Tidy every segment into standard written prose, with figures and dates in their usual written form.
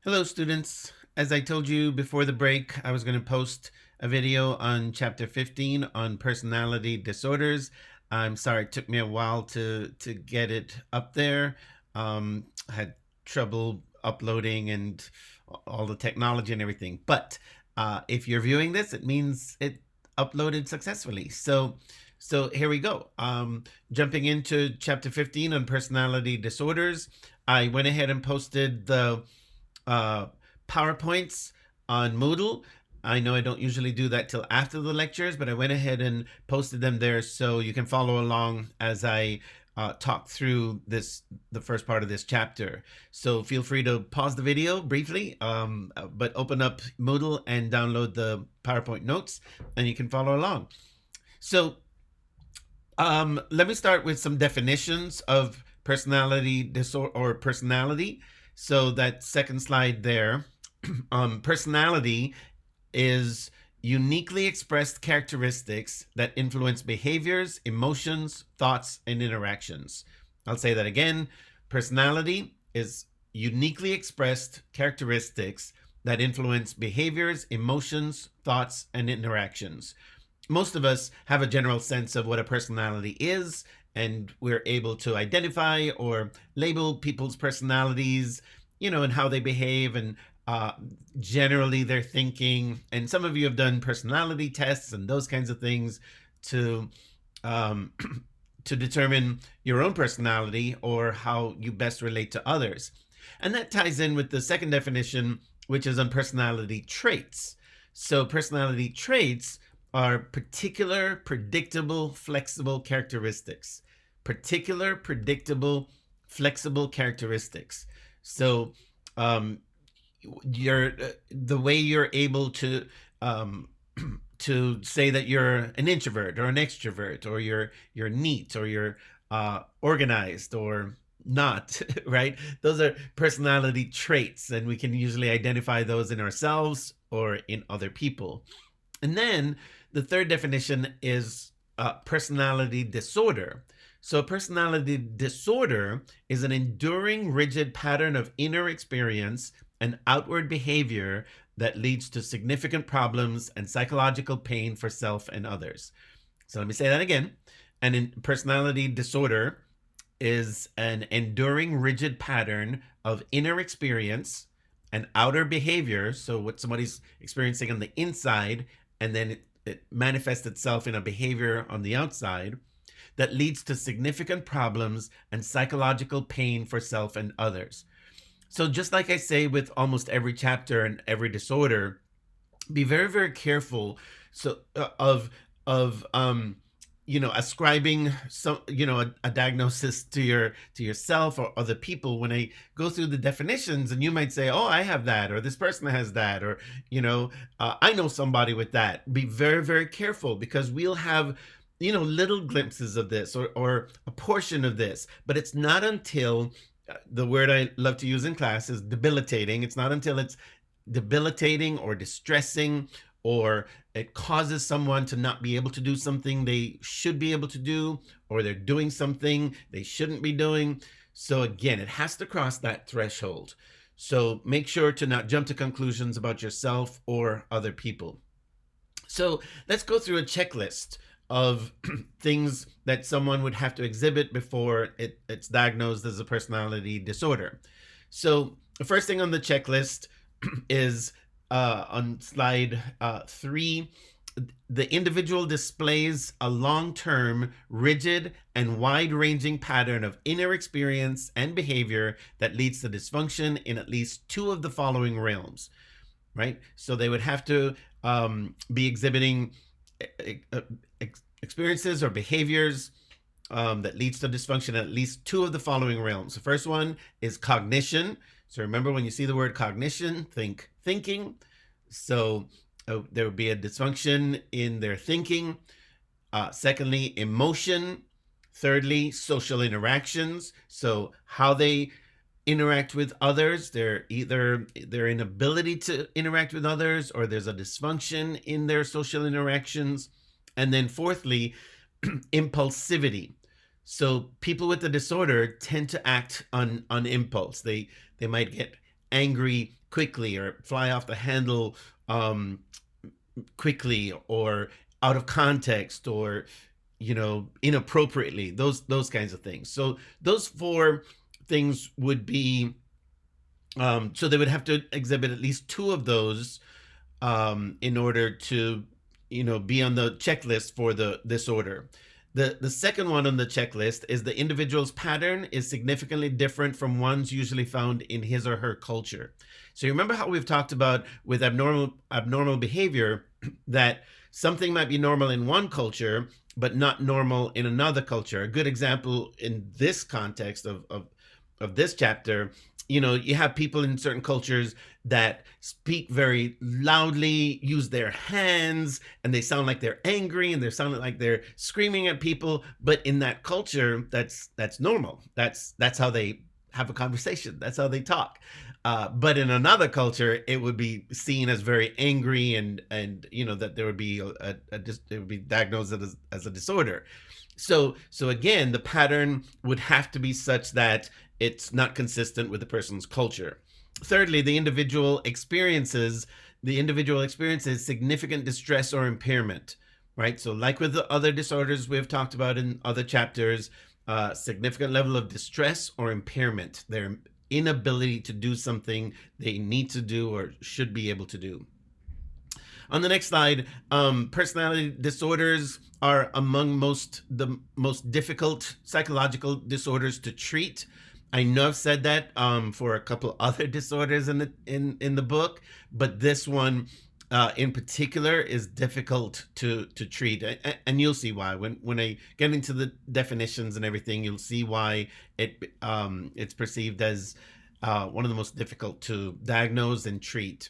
Hello, students. As I told you before the break, I was going to post a video on chapter 15 on personality disorders. I'm sorry it took me a while to get it up there. I had trouble uploading and all the technology and everything. But if you're viewing this, it means it uploaded successfully. So here we go. Jumping into chapter 15 on personality disorders, I went ahead and posted the uh, PowerPoints on Moodle. I know I don't usually do that till after the lectures, but I went ahead and posted them there so you can follow along as I talk through the first part of this chapter. So feel free to pause the video briefly, but open up Moodle and download the PowerPoint notes, and you can follow along. So let me start with some definitions of personality disorder or personality. So that second slide there, personality is uniquely expressed characteristics that influence behaviors, emotions, thoughts, and interactions. I'll say that again. Personality is uniquely expressed characteristics that influence behaviors, emotions, thoughts, and interactions. Most of us have a general sense of what a personality is, and we're able to identify or label people's personalities, and how they behave and uh, generally their thinking. And some of you have done personality tests and those kinds of things to um, to determine your own personality or how you best relate to others. And that ties in with the second definition, which is on personality traits. So personality traits are particular, predictable, flexible characteristics. Particular, predictable, flexible characteristics. So, um, you're the way you're able um, to say that you're an introvert or an extrovert, or you're neat, or you're organized or not, right? Those are personality traits, and we can usually identify those in ourselves or in other people. And then the third definition is personality disorder. So, a personality disorder is an enduring, rigid pattern of inner experience and outward behavior that leads to significant problems and psychological pain for self and others. So, let me say that again. Personality disorder is an enduring, rigid pattern of inner experience and outer behavior. So, what somebody's experiencing on the inside, and then it manifests itself in a behavior on the outside that leads to significant problems and psychological pain for self and others. So, just like I say with almost every chapter and every disorder, be very, very careful of ascribing some a diagnosis to yourself or other people. When I go through the definitions, and you might say, oh, I have that, or this person has that, or I know somebody with that. Be very, very careful, because we'll have little glimpses of this, or a portion of this, but it's not until the word I love to use in class is debilitating. It's not until it's debilitating or distressing, or it causes someone to not be able to do something they should be able to do, or they're doing something they shouldn't be doing. So again, it has to cross that threshold. So make sure to not jump to conclusions about yourself or other people. So let's go through a checklist of things that someone would have to exhibit before it's diagnosed as a personality disorder. So the first thing on the checklist is on slide 3. The individual displays a long-term, rigid, and wide-ranging pattern of inner experience and behavior that leads to dysfunction in at least two of the following realms, right? So they would have to be exhibiting experiences or behaviors that leads to dysfunction in at least two of the following realms. The first one is cognition. So remember, when you see the word cognition, think thinking. So there would be a dysfunction in their thinking. Secondly, emotion. Thirdly, social interactions. So how they interact with others. They're either their inability to interact with others, or there's a dysfunction in their social interactions. And then fourthly, impulsivity. So people with the disorder tend to act on impulse. They might get angry quickly or fly off the handle quickly or out of context or inappropriately, those kinds of things. So those four things would be so they would have to exhibit at least two of those in order to be on the checklist for the disorder. The second one on the checklist is the individual's pattern is significantly different from ones usually found in his or her culture. So you remember how we've talked about with abnormal behavior that something might be normal in one culture but not normal in another culture. A good example in this context of this chapter, you have people in certain cultures that speak very loudly, use their hands, and they sound like they're angry and they're sounding like they're screaming at people. But in that culture, that's normal. That's how they have a conversation. That's how they talk. But in another culture, it would be seen as very angry, and that there would be it would be diagnosed as a disorder. So again, the pattern would have to be such that it's not consistent with the person's culture. Thirdly, the individual experiences significant distress or impairment, right? So like with the other disorders we've talked about in other chapters, significant level of distress or impairment, their inability to do something they need to do or should be able to do. On the next slide, personality disorders are among the most difficult psychological disorders to treat. I know I've said that for a couple other disorders in the book, but this one in particular is difficult to treat, and you'll see why when I get into the definitions and everything. You'll see why it's perceived as one of the most difficult to diagnose and treat.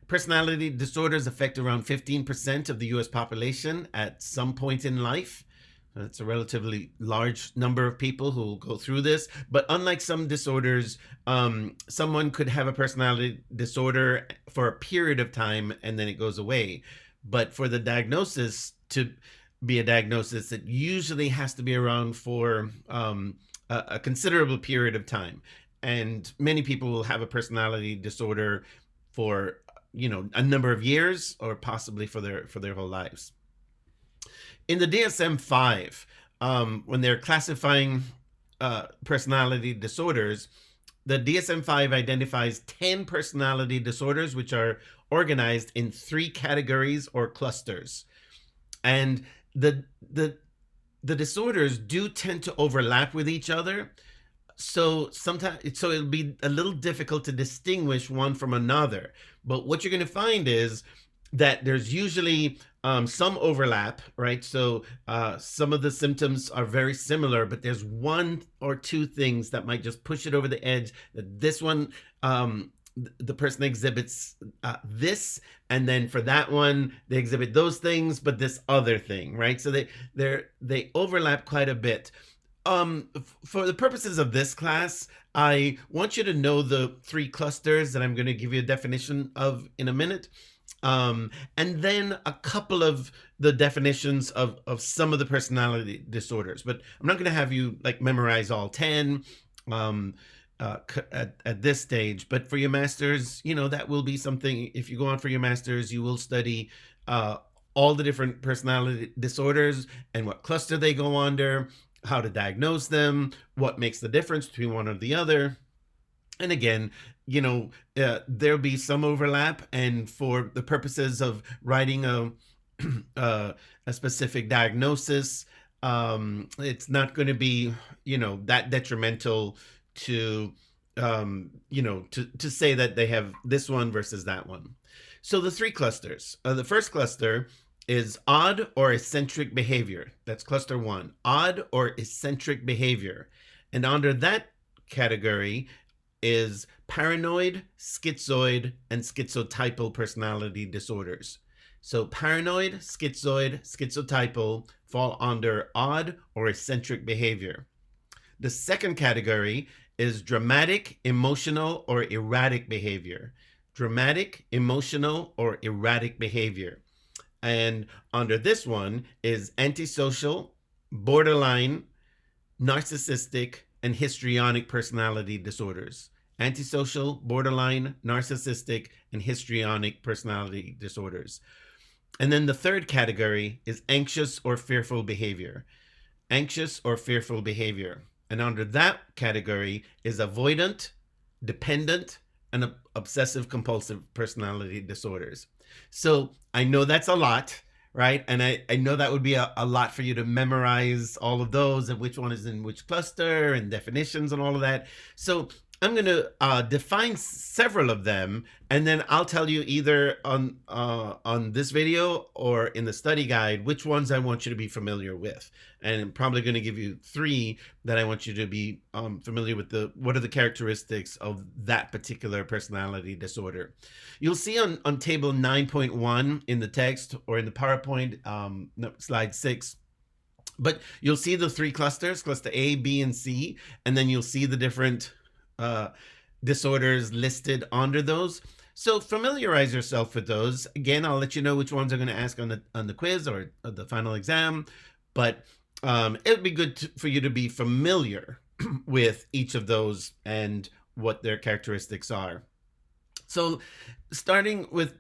Personality disorders affect around 15% of the U.S. population at some point in life. It's a relatively large number of people who will go through this. But unlike some disorders, someone could have a personality disorder for a period of time and then it goes away. But for the diagnosis to be a diagnosis, it usually has to be around for a considerable period of time. And many people will have a personality disorder for a number of years or possibly for their whole lives. In the DSM-5, when they're classifying personality disorders, the DSM-5 identifies 10 personality disorders, which are organized in 3 categories or clusters. And the disorders do tend to overlap with each other. So it'll be a little difficult to distinguish one from another. But what you're going to find is that there's usually some overlap, right? So some of the symptoms are very similar, but there's one or two things that might just push it over the edge. That this one, the person exhibits this, and then for that one, they exhibit those things, but this other thing, right? So they overlap quite a bit. For the purposes of this class, I want you to know the 3 clusters that I'm going to give you a definition of in a minute. And then a couple of the definitions of some of the personality disorders. But I'm not going to have you memorize all 10 at this stage. But for your masters, that will be something. If you go on for your masters, you will study all the different personality disorders and what cluster they go under, how to diagnose them, what makes the difference between one or the other. And again, there'll be some overlap, and for the purposes of writing a specific diagnosis, it's not going to be that detrimental to to say that they have this one versus that one. So the 3 clusters. The first cluster is odd or eccentric behavior. That's cluster 1. Odd or eccentric behavior. And under that category is paranoid, schizoid, and schizotypal personality disorders. So paranoid, schizoid, schizotypal fall under odd or eccentric behavior. The second category is dramatic, emotional, or erratic behavior. Dramatic, emotional, or erratic behavior. And under this one is antisocial, borderline, narcissistic, and histrionic personality disorders. antisocial, borderline, narcissistic, and histrionic personality disorders. And then the third category is anxious or fearful behavior. Anxious or fearful behavior. And under that category is avoidant, dependent, and obsessive compulsive personality disorders. So I know that's a lot, right? And I know that would be a lot for you to memorize all of those and which one is in which cluster and definitions and all of that. So I'm going to define several of them, and then I'll tell you either on this video or in the study guide which ones I want you to be familiar with. And I'm probably going to give you 3 that I want you to be familiar with. What are the characteristics of that particular personality disorder? You'll see on table 9.1 in the text or in the PowerPoint, slide 6. But you'll see the 3 clusters, cluster A, B, and C, and then you'll see the different disorders listed under those. So familiarize yourself with those. Again, I'll let you know which ones I'm going to ask on the quiz or the final exam, but it would be good for you to be familiar with each of those and what their characteristics are. So starting with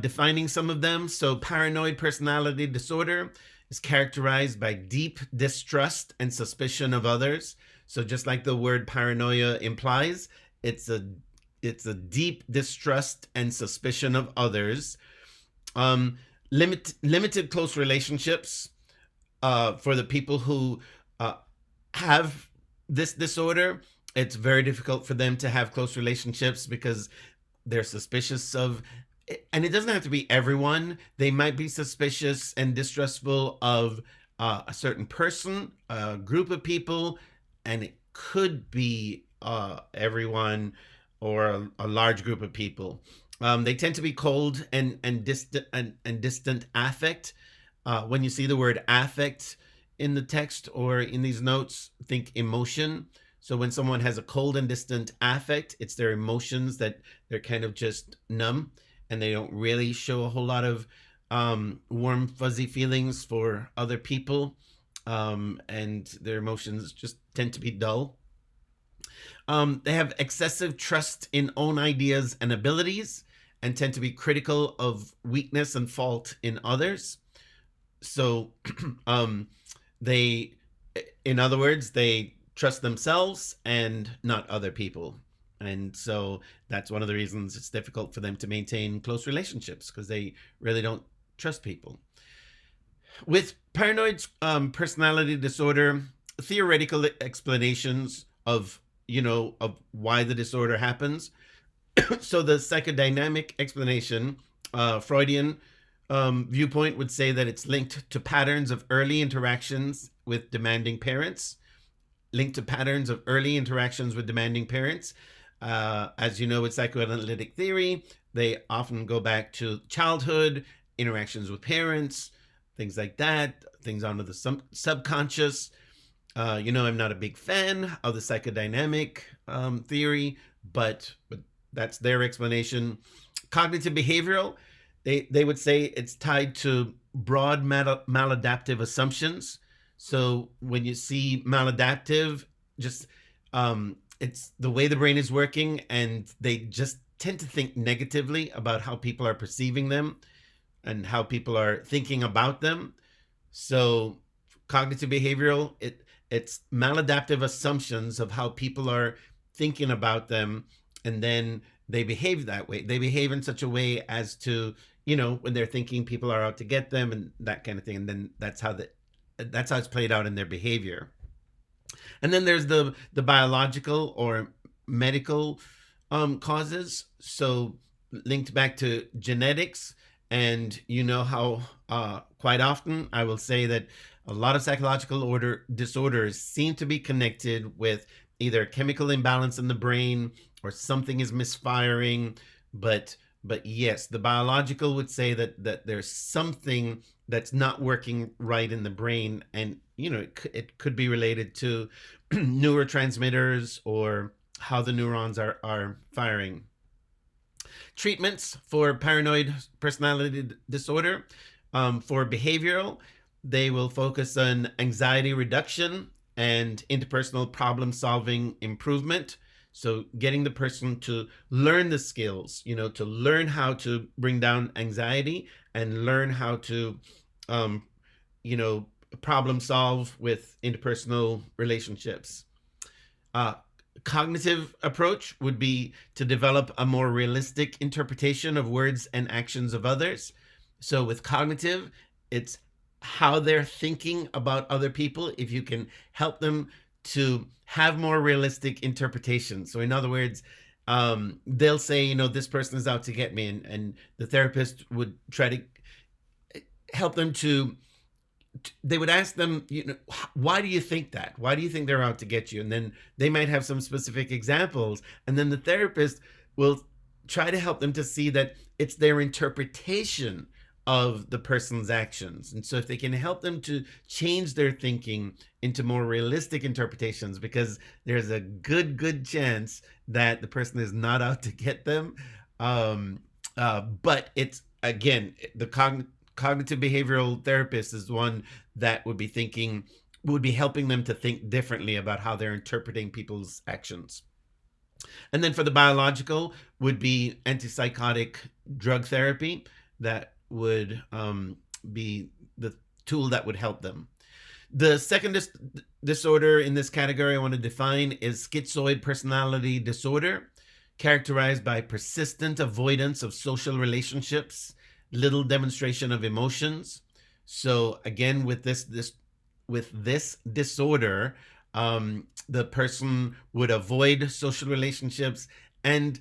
defining some of them. So paranoid personality disorder is characterized by deep distrust and suspicion of others. So just like the word paranoia implies, it's a deep distrust and suspicion of others. Limited close relationships for the people who have this disorder. It's very difficult for them to have close relationships because they're suspicious of, and it doesn't have to be everyone. They might be suspicious and distrustful of a certain person, a group of people, and it could be everyone or a large group of people. They tend to be cold and distant affect. When you see the word affect in the text or in these notes, think emotion. So when someone has a cold and distant affect, it's their emotions that they're kind of just numb and they don't really show a whole lot of warm, fuzzy feelings for other people. And their emotions just tend to be dull. They have excessive trust in own ideas and abilities and tend to be critical of weakness and fault in others. So in other words, they trust themselves and not other people. And so that's one of the reasons it's difficult for them to maintain close relationships, because they really don't trust people. With paranoid personality disorder, theoretical explanations of why the disorder happens. So the psychodynamic explanation, Freudian viewpoint, would say that it's linked to patterns of early interactions with demanding parents. As you know, with psychoanalytic theory, they often go back to childhood, interactions with parents, things like that, things under the subconscious. I'm not a big fan of the psychodynamic theory, but that's their explanation. Cognitive behavioral, they would say it's tied to broad maladaptive assumptions. So when you see maladaptive, just it's the way the brain is working, and they just tend to think negatively about how people are perceiving them and how people are thinking about them. So cognitive behavioral, it's maladaptive assumptions of how people are thinking about them, and then they behave that way. They behave in such a way as to, when they're thinking people are out to get them and that kind of thing. And then that's how it's played out in their behavior. And then there's the biological or medical causes. So linked back to genetics, and how quite often I will say that a lot of psychological disorders seem to be connected with either chemical imbalance in the brain or something is misfiring. But yes, the biological would say that there's something that's not working right in the brain, and it could be related to neurotransmitters or how the neurons are firing. Treatments for paranoid personality disorder, for behavioral, they will focus on anxiety reduction and interpersonal problem solving improvement. So getting the person to learn the skills, to learn how to bring down anxiety and learn how to, um, you know, problem solve with interpersonal relationships. Uh, Cognitive approach would be to develop a more realistic interpretation of words and actions of others. So with cognitive, it's how they're thinking about other people. If you can help them to have more realistic interpretation. So in other words, they'll say, this person is out to get me, and the therapist would try to help them to they would ask them, why do you think that? Why do you think they're out to get you? And then they might have some specific examples. And then the therapist will try to help them to see that it's their interpretation of the person's actions. And so if they can help them to change their thinking into more realistic interpretations, because there's a good chance that the person is not out to get them. But it's, again, the cognitive behavioral therapist is one that would be helping them to think differently about how they're interpreting people's actions. And then for the biological would be antipsychotic drug therapy that would be the tool that would help them. The second disorder in this category I want to define is schizoid personality disorder, characterized by persistent avoidance of social relationships, little demonstration of emotions. So again, with this disorder, the person would avoid social relationships, and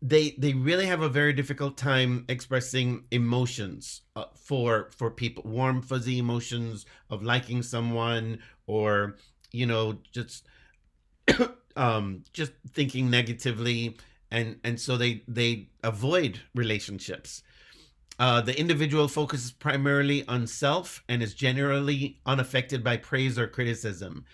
they really have a very difficult time expressing emotions for people, warm fuzzy emotions of liking someone, or just just thinking negatively, and so they avoid relationships. The individual focuses primarily on self and is generally unaffected by praise or criticism.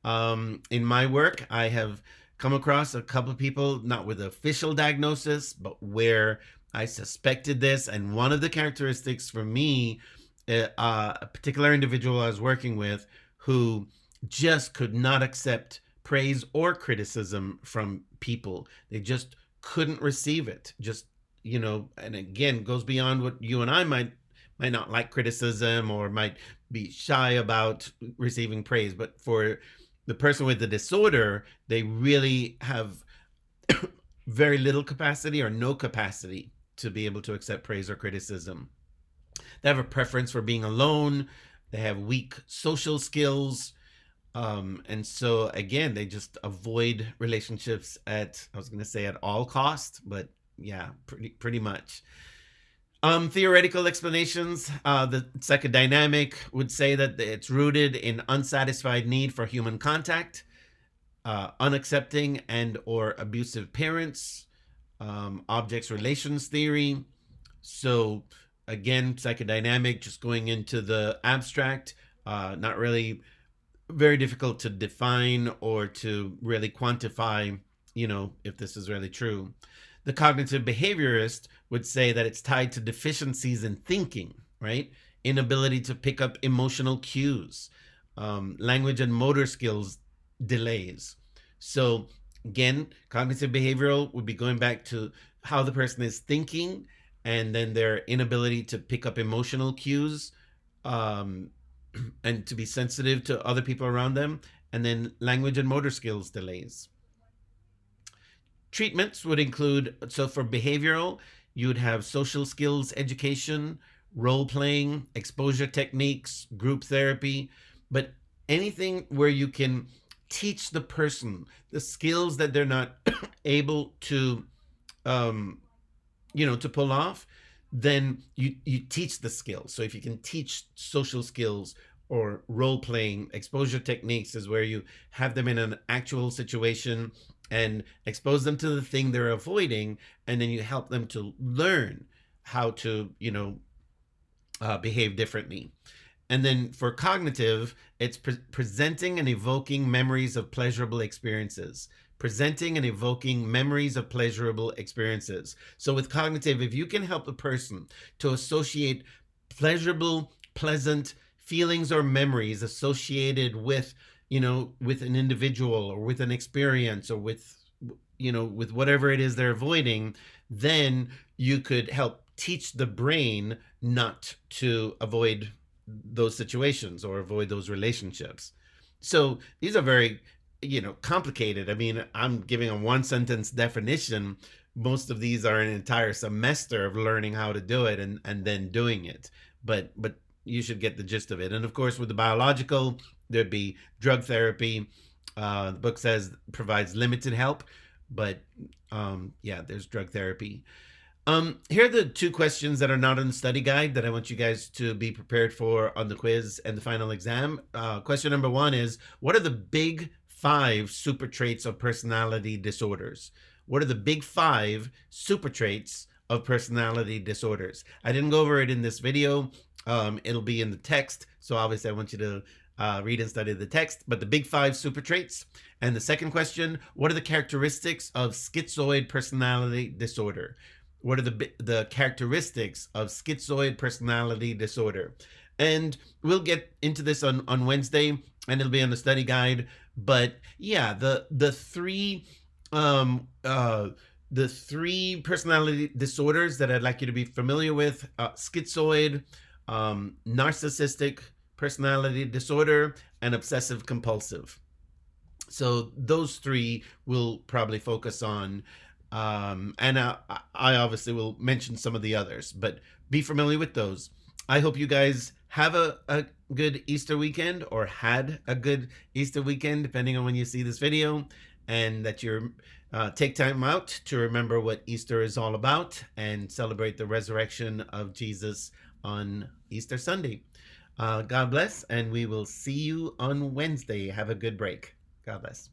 In my work, I have come across a couple of people, not with official diagnosis, but where I suspected this. And one of the characteristics for me, a particular individual I was working with who just could not accept praise or criticism from people. They just couldn't receive it. Just, and again, goes beyond what you and I might not like criticism, or might be shy about receiving praise. But for the person with the disorder, they really have very little capacity or no capacity to be able to accept praise or criticism. They have a preference for being alone. They have weak social skills. And so again, they just avoid relationships at all cost, but yeah, pretty much. Theoretical explanations. The psychodynamic would say that it's rooted in unsatisfied need for human contact, unaccepting and or abusive parents, objects relations theory. So again, psychodynamic, just going into the abstract, not really very difficult to define or to really quantify, if this is really true. The cognitive behaviorist would say that it's tied to deficiencies in thinking, right? Inability to pick up emotional cues, language and motor skills delays. So again, cognitive behavioral would be going back to how the person is thinking, and then their inability to pick up emotional cues, and to be sensitive to other people around them, and then language and motor skills delays. Treatments would include, so for behavioral, you would have social skills education, role playing, exposure techniques, group therapy, but anything where you can teach the person the skills that they're not able to, to pull off, then you teach the skills. So if you can teach social skills or role playing, exposure techniques is where you have them in an actual situation and expose them to the thing they're avoiding, and then you help them to learn how to behave differently. And then for cognitive, it's presenting and evoking memories of pleasurable experiences. Presenting and evoking memories of pleasurable experiences. So with cognitive, if you can help the person to associate pleasurable, pleasant feelings or memories associated with, with an individual or with an experience or with with whatever it is they're avoiding, then you could help teach the brain not to avoid those situations or avoid those relationships. So these are very, complicated. I mean, I'm giving a one sentence definition. Most of these are an entire semester of learning how to do it and then doing it. But you should get the gist of it. And of course, with the biological, there'd be drug therapy. The book says provides limited help, but yeah, there's drug therapy. Here are the two questions that are not in the study guide that I want you guys to be prepared for on the quiz and the final exam. Question number one is, what are the big five super traits of personality disorders? What are the big five super traits of personality disorders? I didn't go over it in this video. It'll be in the text. So obviously I want you to read and study the text, but the big five super traits. And the second question, what are the characteristics of schizoid personality disorder? What are the characteristics of schizoid personality disorder? And we'll get into this on Wednesday, and it'll be on the study guide. But yeah, the three personality disorders that I'd like you to be familiar with: schizoid, narcissistic personality disorder, and obsessive compulsive. So those three we'll probably focus on. And I obviously will mention some of the others, but be familiar with those. I hope you guys have a good Easter weekend, or had a good Easter weekend, depending on when you see this video, and that you're take time out to remember what Easter is all about and celebrate the resurrection of Jesus on Easter Sunday. God bless, and we will see you on Wednesday. Have a good break. God bless.